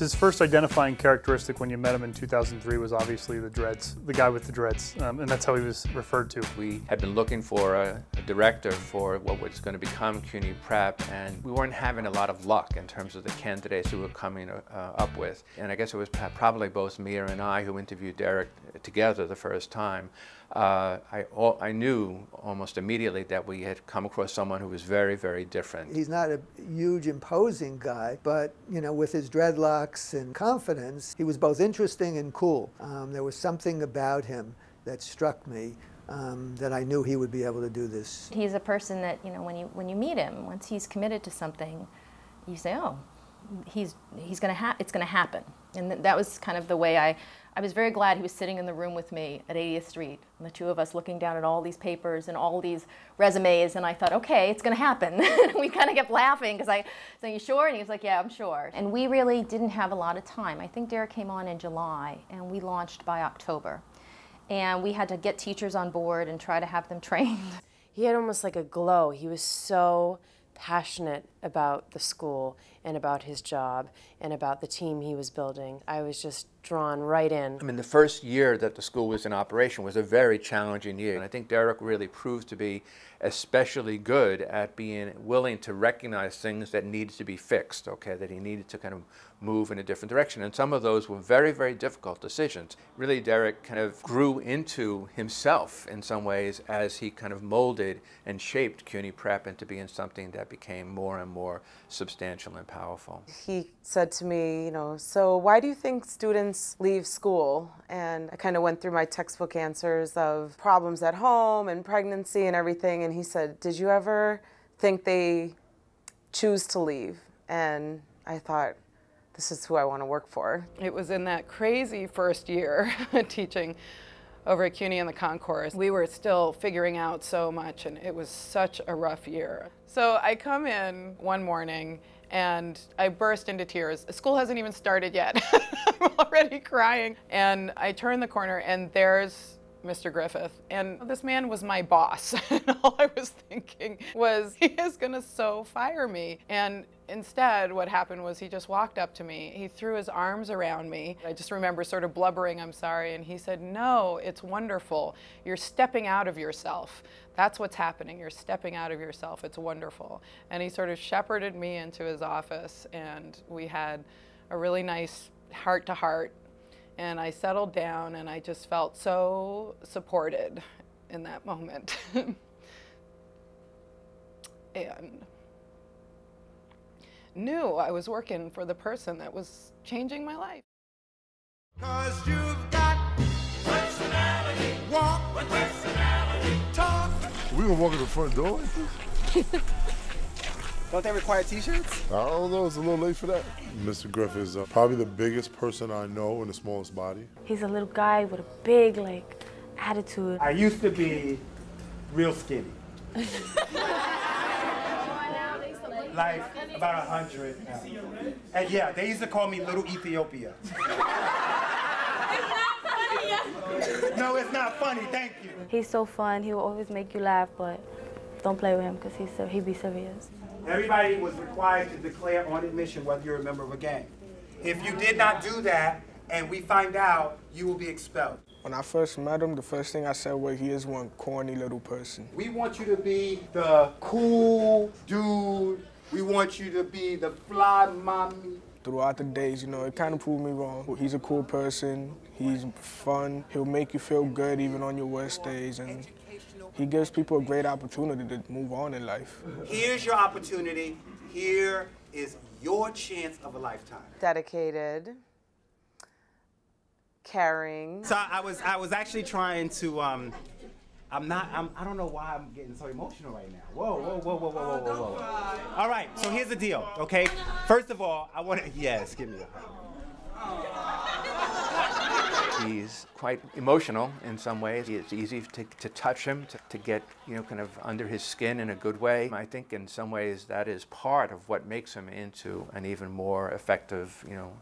His first identifying characteristic when you met him in 2003 was obviously the dreads, the guy with the dreads, and that's how he was referred to. We had been looking for a director for what was going to become CUNY Prep, and we weren't having a lot of luck in terms of the candidates we were coming up with. And I guess it was probably both Mia and I who interviewed Derek together the first time. I knew almost immediately that we had come across someone who was very, very different. He's not a huge, imposing guy, but, you know, with his dreadlocks and confidence, he was both interesting and cool. There was something about him that struck me that I knew he would be able to do this. He's a person that, you know, when you meet him, once he's committed to something, you say, oh, it's going to happen. And that was kind of the way I was very glad he was sitting in the room with me at 80th Street, and the two of us looking down at all these papers and all these resumes, and I thought, okay, it's going to happen. We kind of kept laughing because I said, are you sure? And he was like, yeah, I'm sure. And we really didn't have a lot of time. I think Derek came on in July, and we launched by October. And we had to get teachers on board and try to have them trained. He had almost like a glow. He was so passionate about the school and about his job and about the team he was building. I was just drawn right in. I mean, the first year that the school was in operation was a very challenging year. And I think Derek really proved to be especially good at being willing to recognize things that needed to be fixed, okay, that he needed to kind of move in a different direction. And some of those were very, very difficult decisions. Really, Derek kind of grew into himself in some ways as he kind of molded and shaped CUNY Prep into being something that became more and more substantial and powerful. He said to me, you know, so why do you think students leave school? And I kind of went through my textbook answers of problems at home and pregnancy and everything, and he said, did you ever think they choose to leave? And I thought, this is who I want to work for. It was in that crazy first year teaching over at CUNY in the concourse. We were still figuring out so much, and it was such a rough year. So I come in one morning and I burst into tears. School hasn't even started yet. I'm already crying. And I turn the corner and there's Mr. Griffith. And this man was my boss. And all I was thinking was, he is gonna so fire me. And instead, what happened was he just walked up to me. He threw his arms around me. I just remember sort of blubbering, I'm sorry. And he said, no, it's wonderful. You're stepping out of yourself. That's what's happening. You're stepping out of yourself. It's wonderful. And he sort of shepherded me into his office, and we had a really nice heart-to-heart. And I settled down, and I just felt so supported in that moment. And knew I was working for the person that was changing my life. 'Cause you've got personality, walk with personality, talk. We gonna walk in the front door like this? Don't they require t-shirts? I don't know, it's a little late for that. Mr. Griff is probably the biggest person I know in the smallest body. He's a little guy with a big, like, attitude. I used to be real skinny. Like about 100 now. And yeah, they used to call me Little Ethiopia. No, it's not funny, thank you. He's so fun, he will always make you laugh, but don't play with him because he'd be serious. Everybody was required to declare on admission whether you're a member of a gang. If you did not do that, and we find out, you will be expelled. When I first met him, the first thing I said was, he is one corny little person. We want you to be the cool dude. We want you to be the fly mommy. Throughout the days, you know, it kind of proved me wrong. He's a cool person, he's fun, he'll make you feel good even on your worst days, and he gives people a great opportunity to move on in life. Here's your opportunity. Here is your chance of a lifetime. Dedicated, caring. So I was actually trying to, I don't know why I'm getting so emotional right now. Whoa. All right, so here's the deal, okay? First of all, I want to, yes, give me a hug. He's quite emotional in some ways. It's easy to touch him, to get, you know, kind of under his skin in a good way. I think in some ways that is part of what makes him into an even more effective, you know,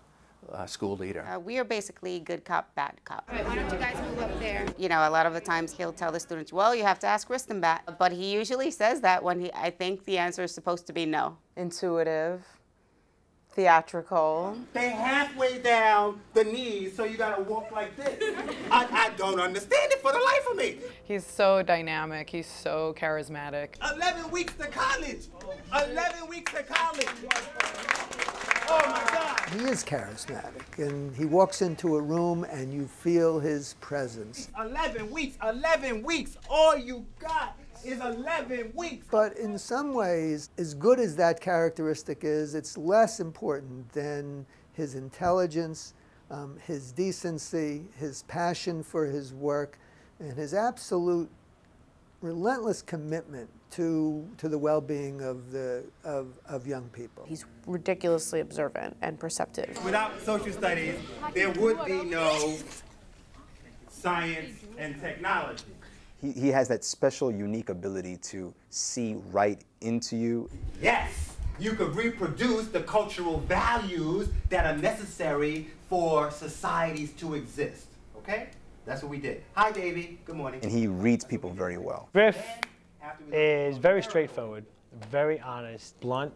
school leader. We are basically good cop, bad cop. All right, why don't you guys move up there? You know, a lot of the times he'll tell the students, well, you have to ask Ristenbat. But he usually says that when I think the answer is supposed to be no. Intuitive, theatrical. They halfway down the knees, so you gotta walk like this. I don't understand it for the life of me. He's so dynamic. He's so charismatic. 11 weeks to college. 11 weeks to college. Oh my God. He is charismatic, and he walks into a room and you feel his presence. 11 weeks, 11 weeks. All you got is 11 weeks. But in some ways, as good as that characteristic is, it's less important than his intelligence, his decency, his passion for his work, and his absolute relentless commitment to the well-being of young people. He's ridiculously observant and perceptive. Without social studies, there would be no science and technology. He has that special, unique ability to see right into you. Yes, you could reproduce the cultural values that are necessary for societies to exist, okay? That's what we did. Hi, Davey. Good morning. And he reads people very well. Grif is very straightforward, very honest, blunt,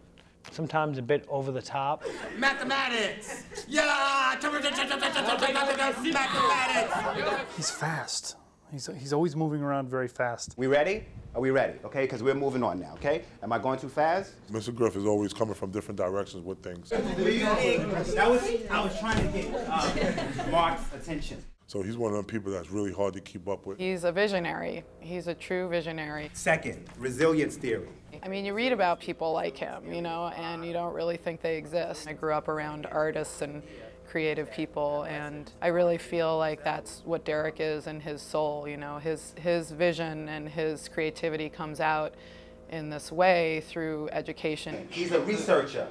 sometimes a bit over the top. Mathematics! Yeah! Mathematics! He's fast. He's always moving around very fast. We ready? Are we ready? Okay, because we're moving on now, okay? Am I going too fast? Mr. Grif is always coming from different directions with things. I was trying to get Mark's attention. So he's one of them people that's really hard to keep up with. He's a visionary. He's a true visionary. Second, resilience theory. I mean, you read about people like him, you know, and you don't really think they exist. I grew up around artists and creative people, and I really feel like that's what Derek is in his soul, you know. His vision and his creativity comes out in this way through education. He's a researcher,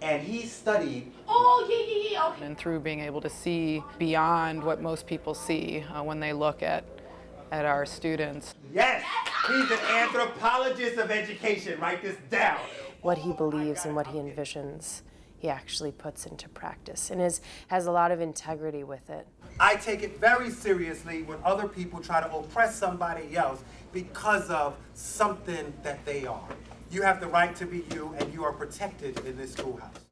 and he studied. Okay. And through being able to see beyond what most people see when they look at our students. Yes, he's an anthropologist of education. Write this down. What he believes and what he envisions, he actually puts into practice and has a lot of integrity with it. I take it very seriously when other people try to oppress somebody else because of something that they are. You have the right to be you, and you are protected in this schoolhouse.